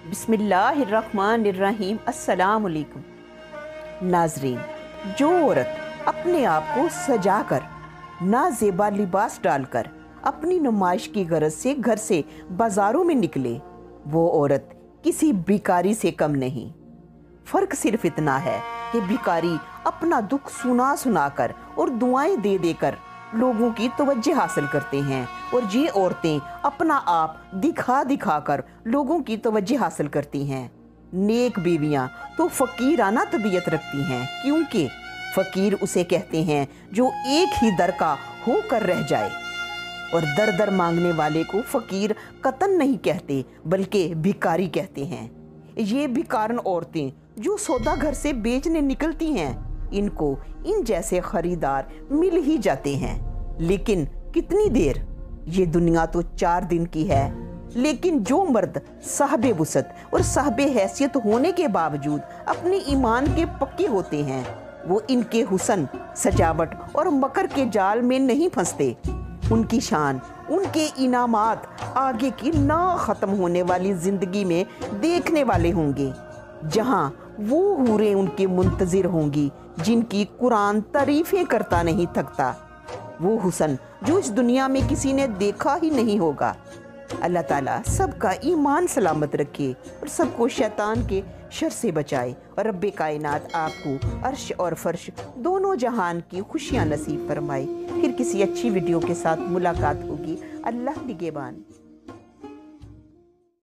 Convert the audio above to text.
बिस्मिल्लाहिर्रहमानिर्रहीम। अस्सलाम वालेकुम नाजरीन, जो औरत अपने आप को सजाकर ना ज़ेबा लिबास डालकर अपनी नुमाइश की गरज से घर से बाजारों में निकले, वो औरत किसी भिखारी से कम नहीं। फ़र्क सिर्फ इतना है कि भिखारी अपना दुख सुना सुना कर और दुआएं दे देकर लोगों की तवज्जो हासिल करते हैं, और ये औरतें अपना आप दिखा दिखा कर लोगों की तवज्जो हासिल करती हैं। नेक बीवियां तो फ़कीराना तबीयत रखती हैं, क्योंकि फ़कीर उसे कहते हैं जो एक ही दर का होकर रह जाए, और दर दर मांगने वाले को फ़कीर कतन नहीं कहते बल्कि भिखारी कहते हैं। ये भिखारन औरतें जो सौदा घर से बेचने निकलती हैं, इनको इन जैसे खरीदार मिल ही जाते हैं। लेकिन कितनी देर, ये दुनिया तो 4 दिन की है। लेकिन जो मर्द साहबे वुसत और साहबे हैसियत होने के बावजूद अपने ईमान के पक्के होते हैं, वो इनके हुस्न, सजावट और मकर के जाल में नहीं फंसते। उनकी शान, उनके इनामात आगे की ना ख़त्म होने वाली ज़िंदगी में देखने वाले होंगे, जहां वो हूरें उनके मुंतज़िर होंगी जिनकी कुरान तारीफ़ें करता नहीं थकता। वो हुस्न जो इस दुनिया में किसी ने देखा ही नहीं होगा। अल्लाह ताला सबका ईमान सलामत रखे और सबको शैतान के शर से बचाए, और रब्बे कायनात आपको अर्श और फर्श दोनों जहान की खुशियाँ नसीब फरमाए। फिर किसी अच्छी वीडियो के साथ मुलाकात होगी। अल्लाह निगहबान।